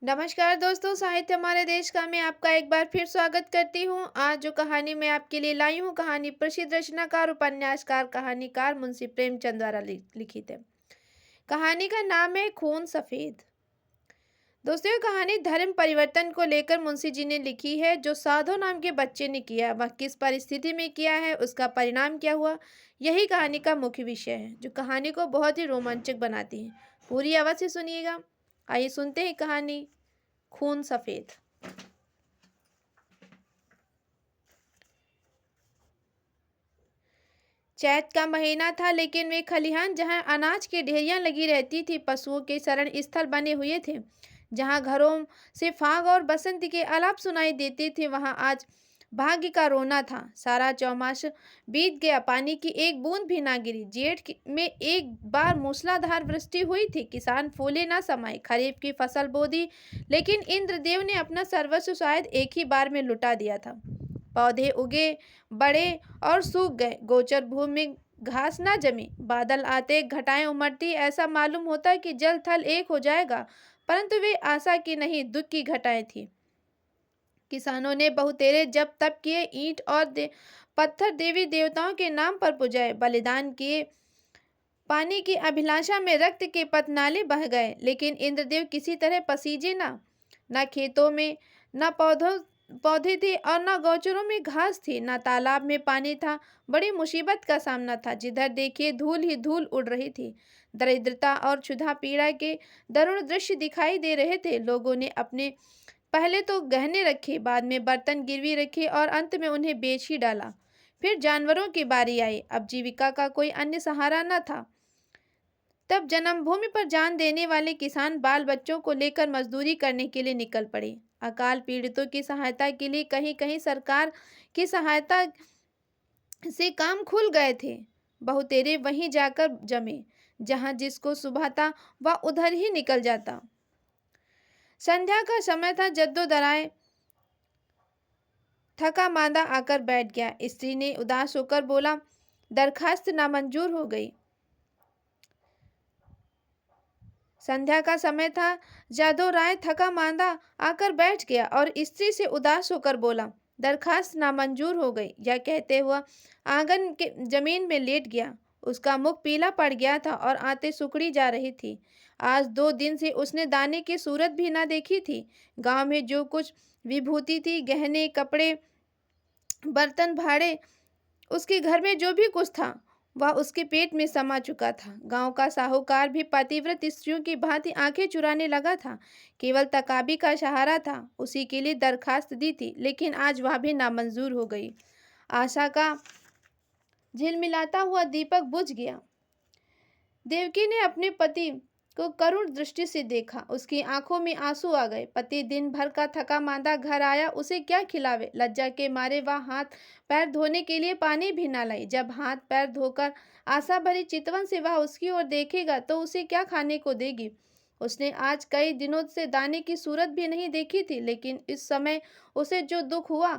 नमस्कार दोस्तों, साहित्य हमारे देश का मैं आपका एक बार फिर स्वागत करती हूँ। आज जो कहानी मैं आपके लिए लाई हूँ, कहानी प्रसिद्ध रचनाकार उपन्यासकार कहानीकार मुंशी प्रेमचंद द्वारा लिखित है। कहानी का नाम है खून सफेद। दोस्तों, ये कहानी धर्म परिवर्तन को लेकर मुंशी जी ने लिखी है, जो साधु नाम के बच्चे ने किया। वह किस परिस्थिति में किया है, उसका परिणाम क्या हुआ, यही कहानी का मुख्य विषय है, जो कहानी को बहुत ही रोमांचक बनाती है। पूरी आवाज से सुनिएगा। आइए सुनते हैं कहानी खून सफेद। चैत का महीना था, लेकिन वे खलिहान जहां अनाज की ढेरियां लगी रहती थी, पशुओं के शरण स्थल बने हुए थे, जहां घरों से फाग और बसंत के आलाप सुनाई देते थे, वहां आज भाग्य का रोना था। सारा चौमास बीत गया, पानी की एक बूंद भी ना गिरी। में एक बार मूसलाधार वृष्टि हुई थी। किसान फूले ना समाये, खरीफ की फसल बो दी, लेकिन इंद्रदेव ने अपना सर्वस्व शायद एक ही बार में लुटा दिया था। पौधे उगे, बड़े और सूख गए। गोचर भूमि में घास ना जमी। बादल आते, घटाएं उमड़ती, ऐसा मालूम होता कि जल थल एक हो जाएगा, परंतु वे आशा की नहीं, दुख की घटाएं थी। किसानों ने बहुतेरे जप तप किए, ईंट और पत्थर देवी देवताओं के नाम पर पुजाए, बलिदान किए। पानी की अभिलाषा में रक्त के पतनाले बह गए, लेकिन इंद्रदेव किसी तरह पसीजे ना। न खेतों में न पौधे थे, और न गौचरों में घास थी, न तालाब में पानी था। बड़ी मुसीबत का सामना था। जिधर देखिए धूल ही धूल उड़ रही थी। दरिद्रता और क्षुधा पीड़ा के दारुण दृश्य दिखाई दे रहे थे। लोगों ने अपने पहले तो गहने रखे, बाद में बर्तन गिरवी रखे, और अंत में उन्हें बेच ही डाला। फिर जानवरों की बारी आई। अब जीविका का कोई अन्य सहारा न था। तब जन्मभूमि पर जान देने वाले किसान बाल बच्चों को लेकर मजदूरी करने के लिए निकल पड़े। अकाल पीड़ितों की सहायता के लिए कहीं कहीं सरकार की सहायता से काम खुल गए थे। बहुतेरे वहीं जाकर जमे, जहां जिसको सुबह था वह उधर ही निकल जाता। संध्या का समय था। जद्दो दराए थका मांदा आकर बैठ गया। स्त्री ने उदास होकर बोला, दरखास्त नामंजूर हो गई। संध्या का समय था। जादव राय थका मांदा आकर बैठ गया और स्त्री से उदास होकर बोला, दरखास्त नामंजूर हो गई। यह कहते हुआ आंगन के जमीन में लेट गया। उसका मुख पीला पड़ गया था और आंतें सुखड़ी जा रही थी। आज 2 दिन से उसने दाने की सूरत भी ना देखी थी। गांव में जो कुछ विभूति थी, गहने, कपड़े, बर्तन भाड़े, उसके घर में जो भी कुछ था, वह उसके पेट में समा चुका था। गांव का साहूकार भी पतिव्रत स्त्रियों की भांति आंखें चुराने लगा था। केवल तकाबी का सहारा था, उसी के लिए दरखास्त दी थी, लेकिन आज वह भी नामंजूर हो गई। आशा का झिलमिलाता हुआ दीपक बुझ गया। देवकी ने अपने पति को करुण दृष्टि से देखा। उसकी आंखों में आंसू आ गए। पति दिन भर का थका मांदा घर आया, उसे क्या खिलावे। लज्जा के मारे वह हाथ पैर धोने के लिए पानी भी ना लाई। जब हाथ पैर धोकर आशा भरी चितवन से वह उसकी ओर देखेगा तो उसे क्या खाने को देगी। उसने आज कई दिनों से दाने की सूरत भी नहीं देखी थी, लेकिन इस समय उसे जो दुख हुआ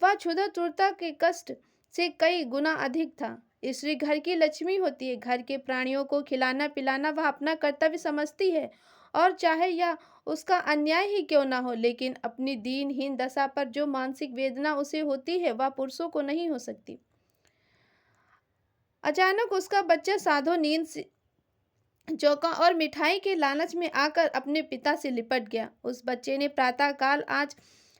वह क्षुधा तुरता के कष्ट से कई गुना अधिक था। स्त्री घर की लक्ष्मी होती है। घर के प्राणियों को खिलाना पिलाना वह अपना कर्तव्य समझती है, और चाहे यह उसका अन्याय ही क्यों ना हो, लेकिन अपनी दीनहीन दशा पर जो मानसिक वेदना उसे होती है वह पुरुषों को नहीं हो सकती। अचानक उसका बच्चा साधो नींद से चौका और मिठाई के लालच में आकर अपने पिता से लिपट गया। उस बच्चे ने प्रातःकाल आज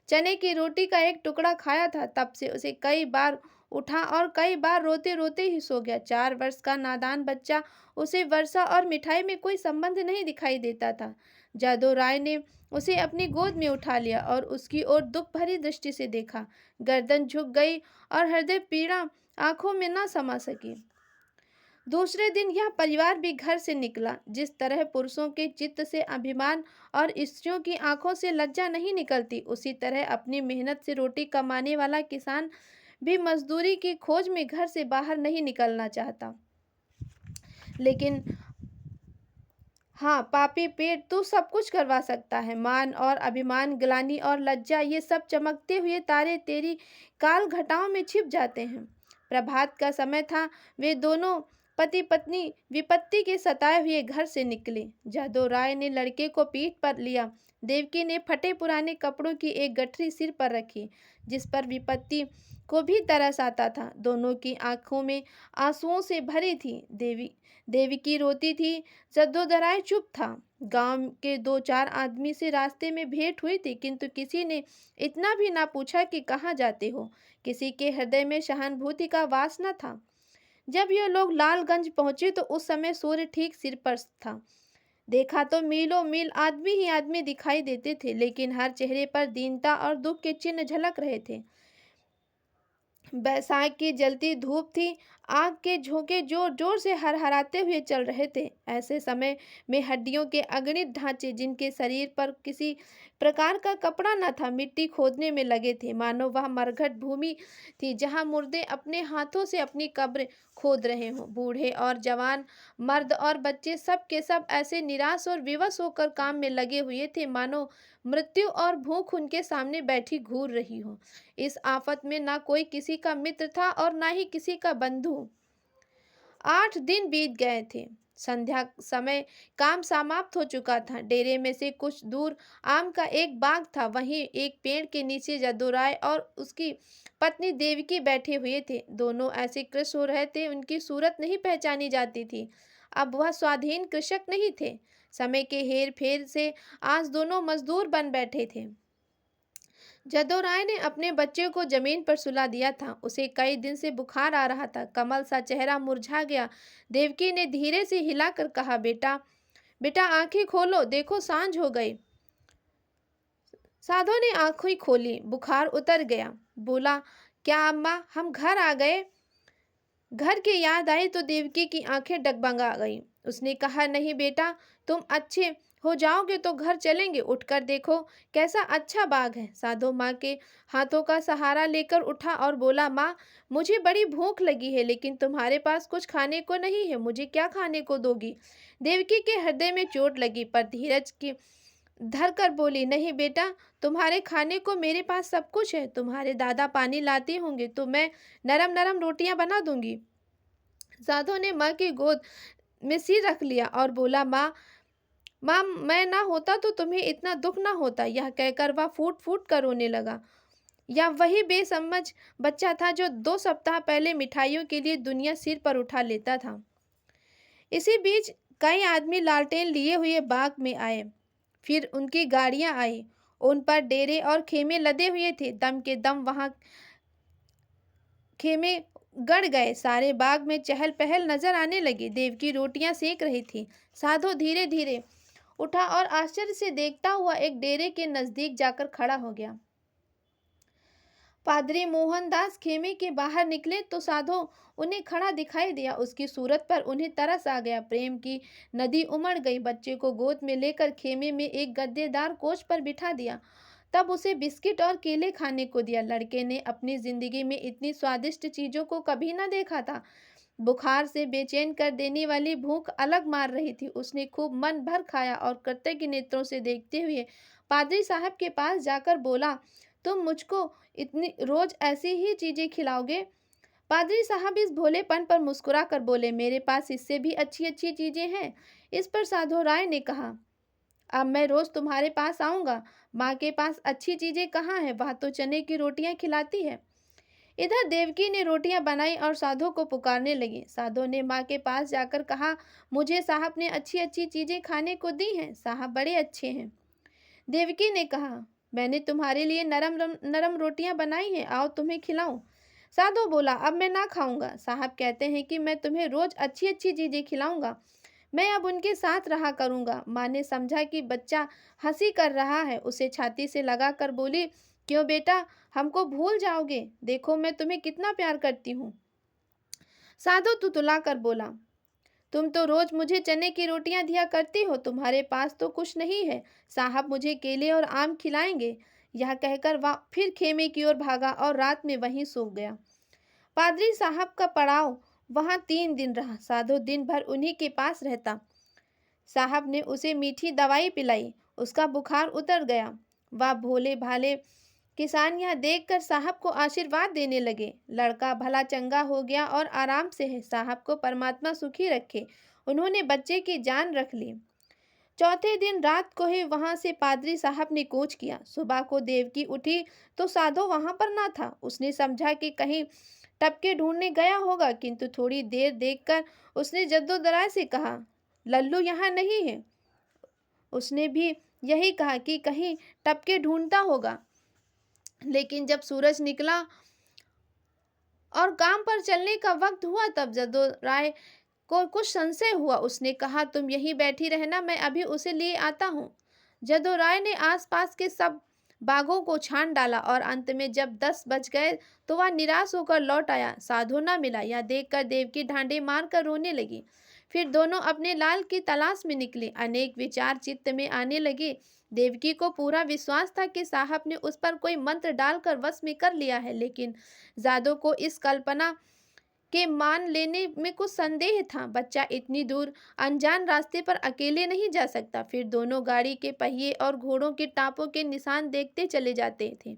चने की रोटी का एक टुकड़ा खाया था। तब से उसे कई बार उठा और कई बार रोते रोते ही सो गया। 4 वर्ष का नादान बच्चा, उसे वर्षा और मिठाई में कोई संबंध नहीं दिखाई देता था। जादू राय ने उसे अपनी गोद में उठा लिया और उसकी ओर दुख भरी दृष्टि से देखा। गर्दन झुक गई और हृदय पीड़ा आंखों में न समा सकी। दूसरे दिन यह परिवार भी घर से निकला। जिस तरह पुरुषों के चित्त से अभिमान और स्त्रियों की आंखों से लज्जा नहीं निकलती, उसी तरह अपनी मेहनत से रोटी कमाने वाला किसान भी मजदूरी की खोज में घर से बाहर नहीं निकलना चाहता। लेकिन हाँ, पापी पेट तू सब कुछ करवा सकता है। मान और अभिमान, ग्लानि और लज्जा, ये सब चमकते हुए तारे तेरी काल घटाओं में छिप जाते हैं। प्रभात का समय था। वे दोनों पति पत्नी विपत्ति के सताए हुए घर से निकले। जादव राय ने लड़के को पीठ पर लिया। देवकी ने फटे पुराने कपड़ों की एक गठरी सिर पर रखी, जिस पर विपत्ति को भी तरस आता था। दोनों की आंखों में आंसुओं से भरी थी। देवकी रोती थी, जद्दोराय चुप था। गांव के 2-4 आदमी से रास्ते में भेंट हुई थी, किंतु किसी ने इतना भी ना पूछा कि कहाँ जाते हो। किसी के हृदय में सहानुभूति का वास न था। जब ये लोग लालगंज पहुंचे तो उस समय सूर्य ठीक सिर पर था। देखा तो मीलों मील आदमी ही आदमी दिखाई देते थे, लेकिन हर चेहरे पर दीनता और दुख के चिन्ह झलक रहे थे। बैसाख की जलती धूप थी। आग के झोंके जोर जोर से हरहराते हुए चल रहे थे। ऐसे समय में हड्डियों के अगणित ढांचे, जिनके शरीर पर किसी प्रकार का कपड़ा न था, मिट्टी खोदने में लगे थे, मानो वह मरघट भूमि थी जहां मुर्दे अपने हाथों से अपनी कब्र खोद रहे हों। बूढ़े और जवान, मर्द और बच्चे, सब के सब ऐसे निराश और विवश होकर काम में लगे हुए थे, मानो मृत्यु और भूख उनके सामने बैठी घूर रही हो। इस आफत में ना कोई किसी का मित्र था और ना ही किसी का बंधु। 8 दिन बीत गए थे। संध्या समय काम समाप्त हो चुका था। डेरे में से कुछ दूर आम का एक बाग था। वहीं एक पेड़ के नीचे जद्दोराय और उसकी पत्नी देवकी बैठे हुए थे। दोनों ऐसे कृश हो रहे थे, उनकी सूरत नहीं पहचानी जाती थी। अब वह स्वाधीन कृषक नहीं थे। समय के हेर फेर से आज दोनों मजदूर बन बैठे थे। जद्दोराय ने अपने बच्चे को जमीन पर सुला दिया था। उसे कई दिन से बुखार आ रहा था। कमल सा चेहरा मुरझा गया। देवकी ने धीरे से हिलाकर कहा, बेटा बेटा आंखें खोलो, देखो सांझ हो गई। साधो ने आंखें खोली। बुखार उतर गया। बोला, क्या अम्मा, हम घर आ गए? घर की याद आई तो देवकी की आंखें डगमगा गईं। उसने कहा, नहीं बेटा, तुम अच्छे हो जाओगे तो घर चलेंगे। उठकर देखो कैसा अच्छा बाग है। साधो माँ के हाथों का सहारा लेकर उठा और बोला, माँ, मुझे बड़ी भूख लगी है, लेकिन तुम्हारे पास कुछ खाने को नहीं है। मुझे क्या खाने को दोगी? देवकी के हृदय में चोट लगी, पर धीरज की धर कर बोली, नहीं बेटा, तुम्हारे खाने को मेरे पास सब कुछ है। तुम्हारे दादा पानी लाते होंगे तो मैं नरम नरम रोटियां बना दूंगी। साधो ने माँ की गोद में सिर रख लिया और बोला, माँ माँ, मैं ना होता तो तुम्हें इतना दुख ना होता। यह कहकर वह फूट फूट कर रोने लगा। यह वही बेसमझ बच्चा था जो 2 सप्ताह पहले मिठाइयों के लिए दुनिया सिर पर उठा लेता था। इसी बीच कई आदमी लालटेन लिए हुए बाग में आए। फिर उनकी गाड़ियां आई। उन पर डेरे और खेमे लदे हुए थे। दम के दम वहां खेमे गड़ गए। सारे बाग में चहल पहल नजर आने लगी। देवकी रोटियां सेक रही थी। साधो धीरे धीरे उठा और आश्चर्य से देखता हुआ एक डेरे के नजदीक जाकर खड़ा हो गया। पादरी मोहनदास खेमे के बाहर निकले तो साधो उन्हें खड़ा दिखाई दिया। उसकी सूरत पर उन्हें तरस आ गया। प्रेम की नदी उमड़ गई। बच्चे को गोद में लेकर खेमे में एक गद्देदार कोच पर बिठा दिया। तब उसे बिस्किट और केले खाने को दिया। लड़के ने अपनी जिंदगी में इतनी स्वादिष्ट चीजों को कभी न देखा था। बुखार से बेचैन कर देने वाली भूख अलग मार रही थी। उसने खूब मन भर खाया और कृतज्ञ नेत्रों से देखते हुए पादरी साहब के पास जाकर बोला, तुम मुझको इतनी रोज ऐसी ही चीजें खिलाओगे? पादरी साहब इस भोलेपन पर मुस्कुरा कर बोले, मेरे पास इससे भी अच्छी अच्छी चीजें हैं। इस पर साधो राय ने कहा, अब मैं रोज तुम्हारे पास आऊंगा। माँ के पास अच्छी चीजें कहाँ है? वह तो चने की रोटियां खिलाती है। इधर देवकी ने रोटियां बनाई और साधो को पुकारने लगी। साधो ने माँ के पास जाकर कहा, मुझे साहब ने अच्छी अच्छी चीजें खाने को दी हैं। साहब बड़े अच्छे हैं। देवकी ने कहा, मैंने तुम्हारे लिए नरम नरम रोटियां बनाई हैं, आओ तुम्हें खिलाऊं। साधो बोला, अब मैं ना खाऊंगा। साहब कहते हैं कि मैं तुम्हें रोज अच्छी अच्छी चीजें खिलाऊंगा। मैं अब उनके साथ रहा करूंगा। माँ ने समझा कि बच्चा हंसी कर रहा है। उसे छाती से लगा कर बोली, क्यों बेटा, हमको भूल जाओगे? देखो मैं तुम्हें कितना प्यार करती हूँ। साधु तुतुला कर बोला, तुम तो रोज मुझे चने की रोटियां दिया करती हो, तुम्हारे पास तो कुछ नहीं है। साहब मुझे केले और आम खिलाएंगे। यह कहकर वह फिर खेमे की ओर भागा और रात में वहीं सो गया। पादरी साहब का पड़ाव वहां 3 दिन रहा। साधु दिन भर उन्हीं के पास रहता। साहब ने उसे मीठी दवाई पिलाई। उसका बुखार उतर गया। वह भोले भाले किसान यह देखकर साहब को आशीर्वाद देने लगे। लड़का भला चंगा हो गया और आराम से है, साहब को परमात्मा सुखी रखे। उन्होंने बच्चे की जान रख ली। चौथे दिन रात को ही वहां से पादरी साहब ने कूच किया। सुबह को देवकी उठी तो साधु वहां पर ना था। उसने समझा कि कहीं टपके ढूंढने गया होगा, किंतु थोड़ी देर देखकर उसने जद्दोजहद से कहा, लल्लू यहाँ नहीं है। उसने भी यही कहा कि कहीं टपके ढूंढता होगा। लेकिन जब सूरज निकला और काम पर चलने का वक्त हुआ, तब जद्दो राय को कुछ संशय हुआ। उसने कहा, तुम यहीं बैठी रहना, मैं अभी उसे लिए आता हूँ। जद्दो राय ने आसपास के सब बागों को छान डाला और अंत में जब 10 बज गए तो वह निराश होकर लौट आया। साधु न मिला। यह देखकर देवकी ढांडे मारकर रोने लगी। फिर दोनों अपने लाल की तलाश में निकले। अनेक विचार चित्त में आने लगे। देवकी को पूरा विश्वास था कि साहब ने उस पर कोई मंत्र डालकर वश में कर लिया है, लेकिन जादू को इस कल्पना के मान लेने में कुछ संदेह था। बच्चा इतनी दूर अनजान रास्ते पर अकेले नहीं जा सकता। फिर दोनों गाड़ी के पहिए और घोड़ों के टापों के निशान देखते चले जाते थे,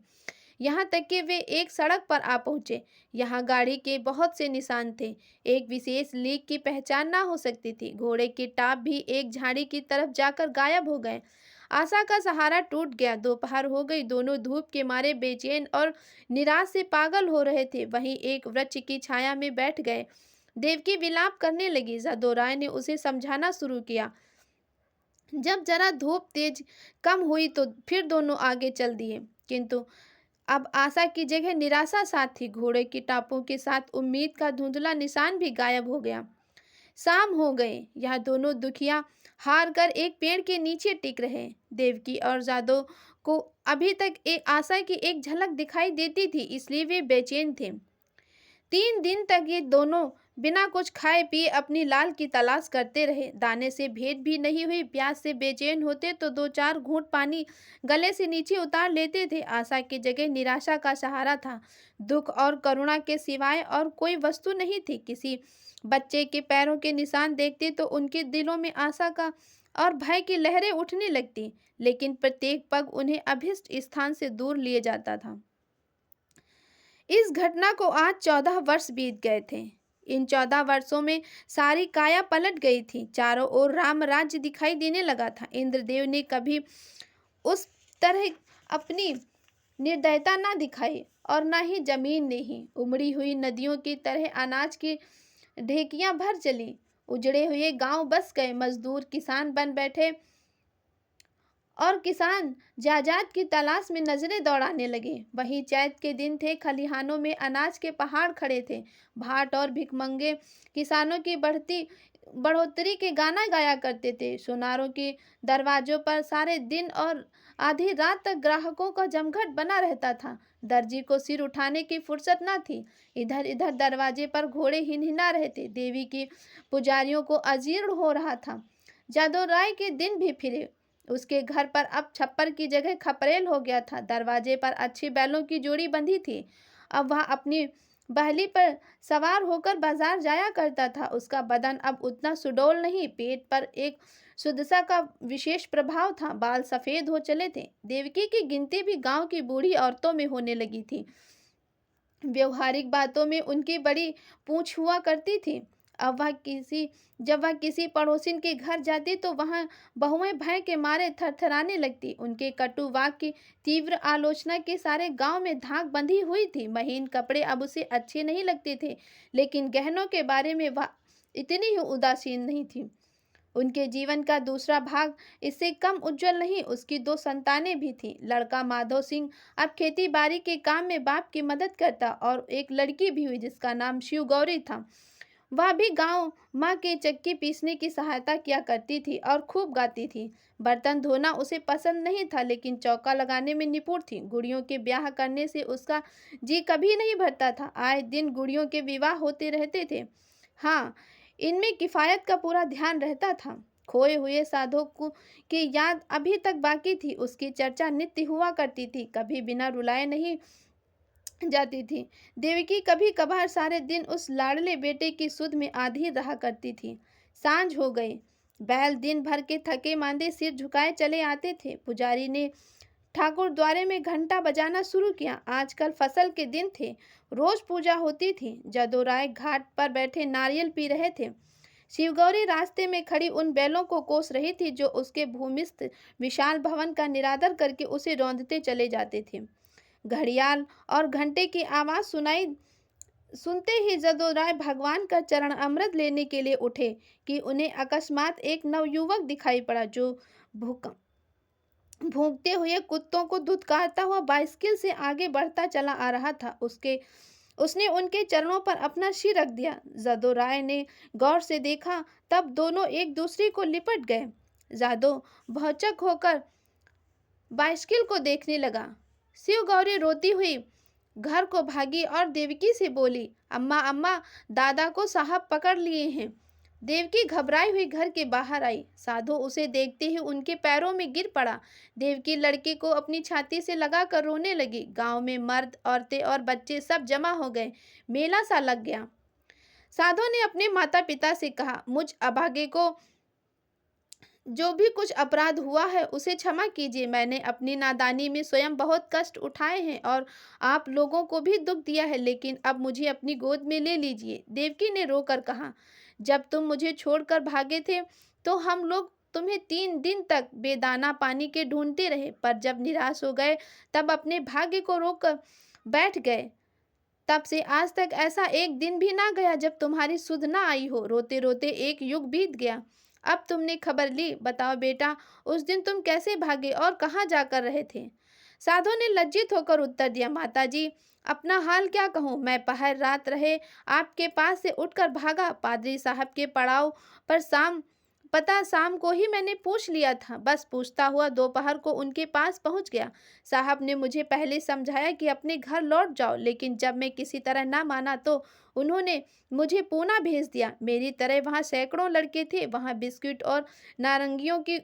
यहाँ तक कि वे एक सड़क पर आ पहुंचे। यहाँ गाड़ी के बहुत से निशान थे। एक विशेष लीक की पहचान ना हो सकती थी। घोड़े के टाप भी एक झाड़ी की तरफ जाकर गायब हो गए। आशा का सहारा टूट गया। दोपहर हो गई। दोनों धूप के मारे बेचैन और निराश से पागल हो रहे थे। वहीं एक वृक्ष की छाया में बैठ गए। देवकी विलाप करने लगी। जद्दो राय ने उसे समझाना शुरू किया। जब जरा धूप तेज कम हुई तो फिर दोनों आगे चल दिए, किंतु अब आशा की जगह निराशा साथ थी। घोड़े की टापों के साथ उम्मीद का धुंधला निशान भी गायब हो गया। शाम हो गए। यह दोनों दुखिया हार कर एक पेड़ के नीचे टिक रहे। देवकी और जादव को अभी तक एक आशा की एक झलक दिखाई देती थी, इसलिए वे बेचैन थे। 3 दिन तक ये दोनों बिना कुछ खाए पिए अपनी लाल की तलाश करते रहे। दाने से भेंट भी नहीं हुई। प्यास से बेचैन होते तो 2-4 घूंट पानी गले से नीचे उतार लेते थे। आशा की जगह निराशा का सहारा था। दुख और करुणा के सिवाय और कोई वस्तु नहीं थी। किसी बच्चे के पैरों के निशान देखते तो उनके दिलों में आशा का और भय की लहरें उठने लगती, लेकिन प्रत्येक पग उन्हें अभिष्ट स्थान से दूर लिए जाता था। इस घटना को आज 14 वर्ष बीत गए थे। इन 14 वर्षों में सारी काया पलट गई थी। चारों ओर राम राज्य दिखाई देने लगा था। इंद्रदेव ने कभी उस तरह अपनी निर्दयता न दिखाई और न ही जमीन ने ही। उमड़ी हुई नदियों की तरह अनाज की ढेकियां भर चली। उजड़े हुए गांव बस गए। मजदूर किसान बन बैठे और किसान जायदाद की तलाश में नजरें दौड़ाने लगे। वही चैत के दिन थे। खलिहानों में अनाज के पहाड़ खड़े थे। भाट और भिखमंगे किसानों की बढ़ोतरी के गाना गाया करते थे। सुनारों के दरवाजों पर सारे दिन और आधी रात तक ग्राहकों का जमघट बना रहता था। दर्जी को सिर उठाने की फुर्सत न थी। इधर इधर दरवाजे पर घोड़े हिनहिना रहे थे। देवी की पुजारियों को अजीर्ण हो रहा था। जादव राय के दिन भी फिरे। उसके घर पर अब छप्पर की जगह खपरेल हो गया था। दरवाजे पर अच्छी बैलों की जोड़ी बंधी थी। अब वह अपनी बहली पर सवार होकर बाजार जाया करता था। उसका बदन अब उतना सुडौल नहीं। पेट पर एक शुद्धता का विशेष प्रभाव था। बाल सफेद हो चले थे। देवकी की गिनती भी गांव की बूढ़ी औरतों में होने लगी थी। व्यवहारिक बातों में उनकी बड़ी पूछ हुआ करती थी। जब वह किसी पड़ोसिन के घर जाती तो वहां बहुएं भय के मारे थरथराने लगती। उनके कटु वाक्य की तीव्र आलोचना के सारे गांव में धाक बंधी हुई थी। महीन कपड़े अब उसे अच्छे नहीं लगते थे, लेकिन गहनों के बारे में वह इतनी ही उदासीन नहीं थी। उनके जीवन का दूसरा भाग इससे कम उज्जवल नहीं। उसकी 2 संतानें भी थीं। लड़का माधव सिंह अब खेती बाड़ी के काम में बाप की मदद करता और एक लड़की भी हुई जिसका नाम शिव गौरी था। वह भी गांव माँ के चक्की पीसने की सहायता किया करती थी और खूब गाती थी। बर्तन धोना उसे पसंद नहीं था, लेकिन चौका लगाने में निपुण थी। गुड़ियों के ब्याह करने से उसका जी कभी नहीं भरता था। आए दिन गुड़ियों के विवाह होते रहते थे। हाँ, इनमें किफायत का पूरा ध्यान रहता था। खोए हुए साधु की याद अभी तक बाकी थी। उसकी चर्चा नित्य हुआ करती थी, कभी बिना रुलाए नहीं जाती थी। देवकी कभी कभार सारे दिन उस लाडले बेटे की सुध में आधी रहा करती थी। सांझ हो गई। बैल दिन भर के थके मांदे सिर झुकाए चले आते थे। पुजारी ने ठाकुर द्वारे में घंटा बजाना शुरू किया। आजकल फसल के दिन थे, रोज पूजा होती थी। जदो राय घाट पर बैठे नारियल पी रहे थे। शिवगौरी रास्ते में खड़ी उन बैलों को कोस रही थी जो उसके भूमिस्थ विशाल भवन का निरादर करके उसे रौंदते चले जाते थे। घड़ियाल और घंटे की आवाज सुनते ही जदो राय भगवान का चरण अमृत लेने के लिए उठे कि उन्हें अकस्मात एक नवयुवक दिखाई पड़ा जो भूखते हुए कुत्तों को धुतकारता हुआ बाइसिकल से आगे बढ़ता चला आ रहा था। उसने उनके चरणों पर अपना सिर रख दिया। जादो राय ने गौर से देखा, तब दोनों एक दूसरे को लिपट गए। जादो भौचक होकर बाइसिकल को देखने लगा। शिव गौरी रोती हुई घर को भागी और देवकी से बोली, अम्मा अम्मा, दादा को साहब पकड़ लिए हैं। देवकी घबराई हुई घर के बाहर आई। साधु उसे देखते ही उनके पैरों में गिर पड़ा। देवकी लड़के को अपनी छाती से लगाकर रोने लगी। गांव में मर्द, औरतें और बच्चे सब जमा हो गए। मेला सा लग गया। साधु ने अपने माता पिता से कहा, मुझ अभागे को जो भी कुछ अपराध हुआ है उसे क्षमा कीजिए। मैंने अपनी नादानी में स्वयं बहुत कष्ट उठाए हैं और आप लोगों को भी दुख दिया है, लेकिन अब मुझे अपनी गोद में ले लीजिए। देवकी ने रोकर कहा, जब तुम मुझे छोड़कर भागे थे तो हम लोग तुम्हें 3 दिन तक बेदाना पानी के ढूंढते रहे, पर जब निराश हो गए तब अपने भाग्य को रोककर बैठ गए। तब से आज तक ऐसा एक दिन भी ना गया जब तुम्हारी सुध ना आई हो। रोते रोते एक युग बीत गया। अब तुमने खबर ली, बताओ बेटा, उस दिन तुम कैसे भागे और कहाँ जाकर रहे थे? साधु ने लज्जित होकर उत्तर दिया, माताजी, अपना हाल क्या कहूँ, मैं पहर रात रहे आपके पास से उठकर भागा। पादरी साहब के पड़ाव पर शाम को ही मैंने पूछ लिया था। बस पूछता हुआ दोपहर को उनके पास पहुंच गया। साहब ने मुझे पहले समझाया कि अपने घर लौट जाओ, लेकिन जब मैं किसी तरह ना माना तो उन्होंने मुझे पूना भेज दिया। मेरी तरह वहाँ सैकड़ों लड़के थे। वहाँ बिस्कुट और नारंगियों की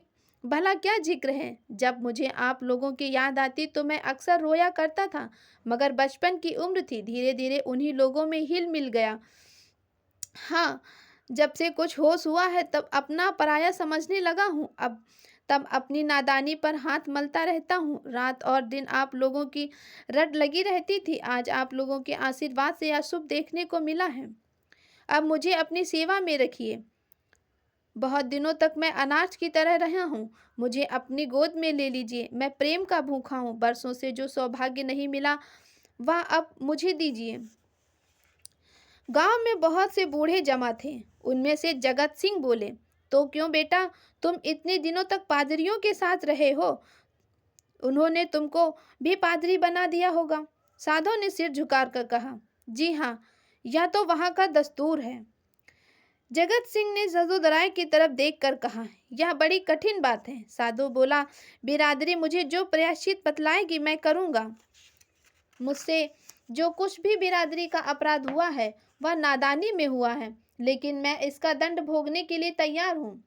भला क्या जिक्र है। जब मुझे आप लोगों की याद आती तो मैं अक्सर रोया करता था, मगर बचपन की उम्र थी, धीरे धीरे उन्हीं लोगों में हिल मिल गया। हाँ, जब से कुछ होश हुआ है तब अपना पराया समझने लगा हूँ। तब अपनी नादानी पर हाथ मलता रहता हूँ। रात और दिन आप लोगों की रट लगी रहती थी। आज आप लोगों के आशीर्वाद से यह शुभ देखने को मिला है। अब मुझे अपनी सेवा में रखिए। बहुत दिनों तक मैं अनाथ की तरह रहा हूँ। मुझे अपनी गोद में ले लीजिए। मैं प्रेम का भूखा हूँ। बरसों से जो सौभाग्य नहीं मिला वह अब मुझे दीजिए। गांव में बहुत से बूढ़े जमा थे। उनमें से जगत सिंह बोले, तो क्यों बेटा, तुम इतने दिनों तक पादरियों के साथ रहे हो, उन्होंने तुमको भी पादरी बना दिया होगा। साधु ने सिर झुकाकर कर कहा, जी हाँ, यह तो वहाँ का दस्तूर है। जगत सिंह ने जदोदराय की तरफ देखकर कहा, यह बड़ी कठिन बात है। साधु बोला, बिरादरी मुझे जो प्रायश्चित बतलाएगी मैं करूँगा। मुझसे जो कुछ भी बिरादरी का अपराध हुआ है वह नादानी में हुआ है, लेकिन मैं इसका दंड भोगने के लिए तैयार हूँ।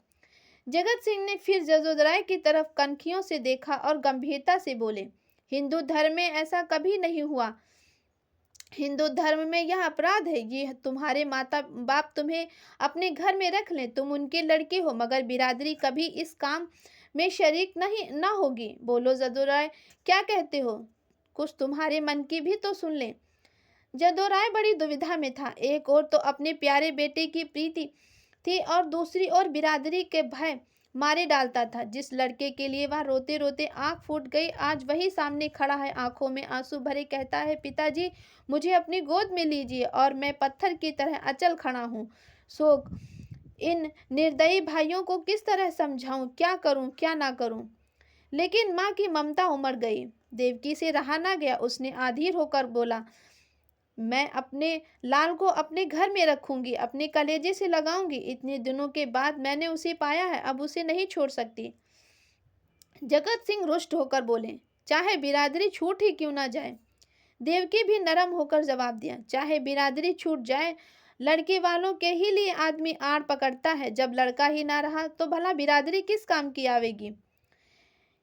जगत सिंह ने फिर जदोदराय की तरफ कनखियों से देखा और गंभीरता से बोले, हिंदू धर्म में ऐसा कभी नहीं हुआ। हिंदू धर्म में यह अपराध है। ये तुम्हारे माता बाप तुम्हें अपने घर में रख लें, तुम उनके लड़के हो, मगर बिरादरी कभी इस काम में शरीक नहीं ना होगी। बोलो जदोदराय, क्या कहते हो? कुछ तुम्हारे मन की भी तो सुन लें। जदोदराय बड़ी दुविधा में था। एक ओर तो अपने प्यारे बेटे की प्रीति थी और दूसरी ओर बिरादरी के भय मारे डालता था। जिस लड़के के लिए वह रोते रोते आंख फूट गई, आज वही सामने खड़ा है, आंखों में आंसू भरे कहता है, पिताजी मुझे अपनी गोद में लीजिए। और मैं पत्थर की तरह अचल खड़ा हूँ। शोक इन निर्दयी भाइयों को किस तरह समझाऊं, क्या करूं क्या ना करूं। लेकिन माँ की ममता उमड़ गई। देवकी से रहा ना गया। उसने आधीर होकर बोला, मैं अपने लाल को अपने घर में रखूंगी, अपने कलेजे से लगाऊंगी। इतने दिनों के बाद मैंने उसे पाया है, अब उसे नहीं छोड़ सकती। जगत सिंह रुष्ट होकर बोले, चाहे बिरादरी छूट ही क्यों ना जाए। देवकी भी नरम होकर जवाब दिया, चाहे बिरादरी छूट जाए, लड़के वालों के ही लिए आदमी आड़ पकड़ता है। जब लड़का ही ना रहा तो भला बिरादरी किस काम की आवेगी।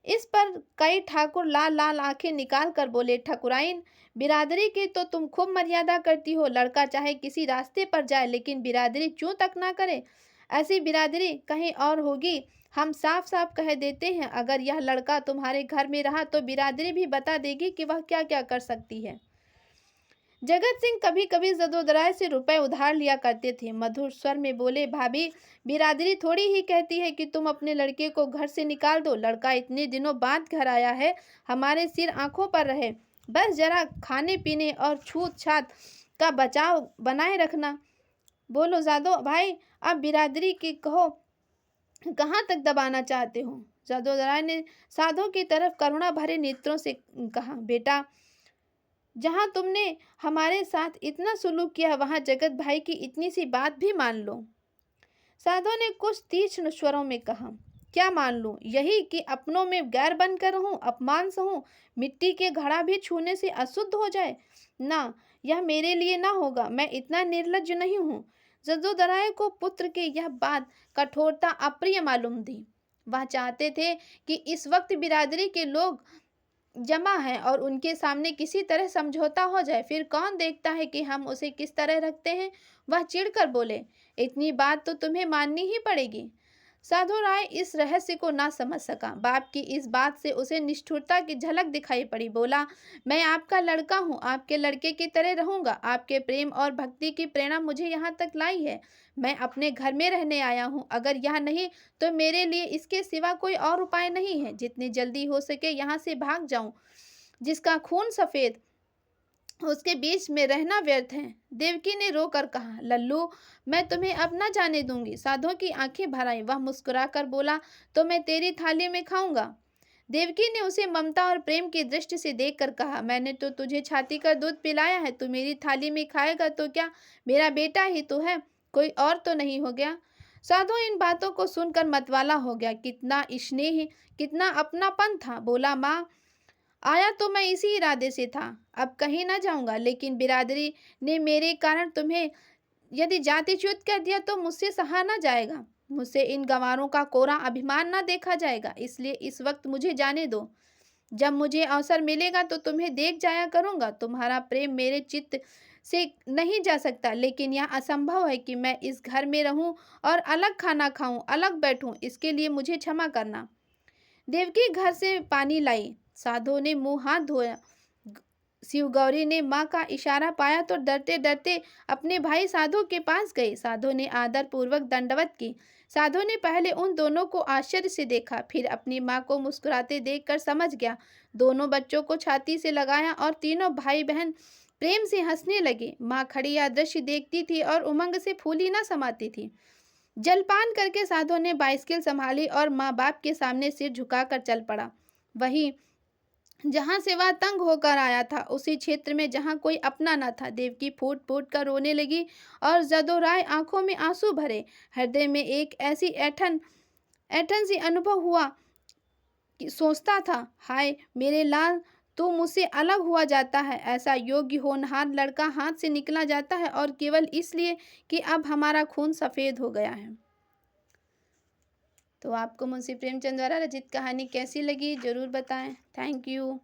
इस पर कई ठाकुर लाल लाल आंखें निकाल कर बोले, ठकुराइन, बिरादरी की तो तुम खूब मर्यादा करती हो। लड़का चाहे किसी रास्ते पर जाए, लेकिन बिरादरी चूं तक ना करे। ऐसी बिरादरी कहीं और होगी हम साफ साफ कह देते हैं, अगर यह लड़का तुम्हारे घर में रहा तो बिरादरी भी बता देगी कि वह क्या क्या कर सकती है। जगत सिंह कभी कभी जदोदराय से रुपए उधार लिया करते थे। मधुर स्वर में बोले, भाभी, बिरादरी थोड़ी ही कहती है कि तुम अपने लड़के को घर से निकाल दो। लड़का इतने दिनों बाद घर आया है, हमारे सिर आंखों पर रहे। बस जरा खाने पीने और छूत छात का बचाव बनाए रखना। बोलो जादो भाई, अब बिरादरी की कहो, कहाँ तक दबाना चाहते हो? जदोदराय ने साधु की तरफ करुणा भरे नेत्रों से कहा, बेटा, जहां तुमने हमारे साथ इतना सुलूक किया, वहां जगत भाई की इतनी सी बात भी मान लो। साधु ने कुछ तीक्ष्ण स्वरों में कहा, क्या मान लूं? यही कि अपनों में गैर बनकर रहूं, अपमान सहूं, मिट्टी के घड़ा भी छूने से अशुद्ध हो जाए? ना, यह मेरे लिए ना होगा। मैं इतना निर्लज्ज नहीं हूं। जदोदराय को पुत्र की यह बात कठोरता अप्रिय मालूम थी। वह चाहते थे कि इस वक्त बिरादरी के लोग जमा है और उनके सामने किसी तरह समझौता हो जाए। फिर कौन देखता है कि हम उसे किस तरह रखते हैं। वह चिढ़कर बोले, इतनी बात तो तुम्हें माननी ही पड़ेगी। साधु राय इस रहस्य को ना समझ सका। बाप की इस बात से उसे निष्ठुरता की झलक दिखाई पड़ी। बोला, मैं आपका लड़का हूँ, आपके लड़के की तरह रहूंगा। आपके प्रेम और भक्ति की प्रेरणा मुझे यहाँ तक लाई है। मैं अपने घर में रहने आया हूँ। अगर यह नहीं तो मेरे लिए इसके सिवा कोई और उपाय नहीं है। जितनी जल्दी हो सके यहाँ से भाग जाऊं। जिसका खून सफेद, उसके बीच में रहना व्यर्थ है। देवकी ने रोकर कहा, लल्लू, मैं तुम्हें अब न जाने दूंगी। साधु की आंखें भर आईं। वह मुस्कुराकर बोला, तो मैं तेरी थाली में खाऊंगा। देवकी ने उसे ममता और प्रेम की दृष्टि से देखकर कहा, मैंने तो तुझे छाती का दूध पिलाया है, तू मेरी थाली में खाएगा तो क्या? मेरा बेटा ही तो है, कोई और तो नहीं हो गया। साधु इन बातों को सुनकर मतवाला हो गया। कितना स्नेह, कितना अपनापन था। बोला, माँ, आया तो मैं इसी इरादे से था, अब कहीं ना जाऊंगा, लेकिन बिरादरी ने मेरे कारण तुम्हें यदि जातिच्युत कर दिया तो मुझसे सहा ना जाएगा। मुझसे इन गंवारों का कोरा अभिमान ना देखा जाएगा। इसलिए इस वक्त मुझे जाने दो। जब मुझे अवसर मिलेगा तो तुम्हें देख जाया करूंगा। तुम्हारा प्रेम मेरे चित्त से नहीं जा सकता, लेकिन यह असंभव है कि मैं इस घर में रहूं और अलग खाना खाऊं, अलग बैठूं। इसके लिए मुझे क्षमा करना। देवकी घर से पानी लाई। साधु ने मुंह हाथ धोया। शिवगौरी ने माँ का इशारा पाया तो डरते डरते अपने भाई साधु के पास गई। साधु ने आदर पूर्वक दंडवत की। साधु ने पहले उन दोनों को आश्चर्य से देखा, फिर अपनी माँ को मुस्कुराते देखकर समझ गया। दोनों बच्चों को छाती से लगाया और तीनों भाई बहन प्रेम से हंसने लगे। माँ खड़ी यह दृश्य देखती थी और उमंग से फूली न समाती थी। जलपान करके साधु ने बाइसिकल संभाली और माँ बाप के सामने सिर झुकाकर चल पड़ा। वही जहां से वह तंग होकर आया था, उसी क्षेत्र में जहां कोई अपना न था। देवकी फूट फूट कर रोने लगी और जदोराय आंखों में आंसू भरे। हृदय में एक ऐसी ऐठन ऐठन सी अनुभव हुआ कि सोचता था, हाय मेरे लाल, तू मुझसे अलग हुआ जाता है। ऐसा योग्य होनहार लड़का हाथ से निकला जाता है, और केवल इसलिए कि अब हमारा खून सफेद हो गया है। तो आपको मुंशी प्रेमचंद द्वारा रचित कहानी कैसी लगी, जरूर बताएं। Thank you.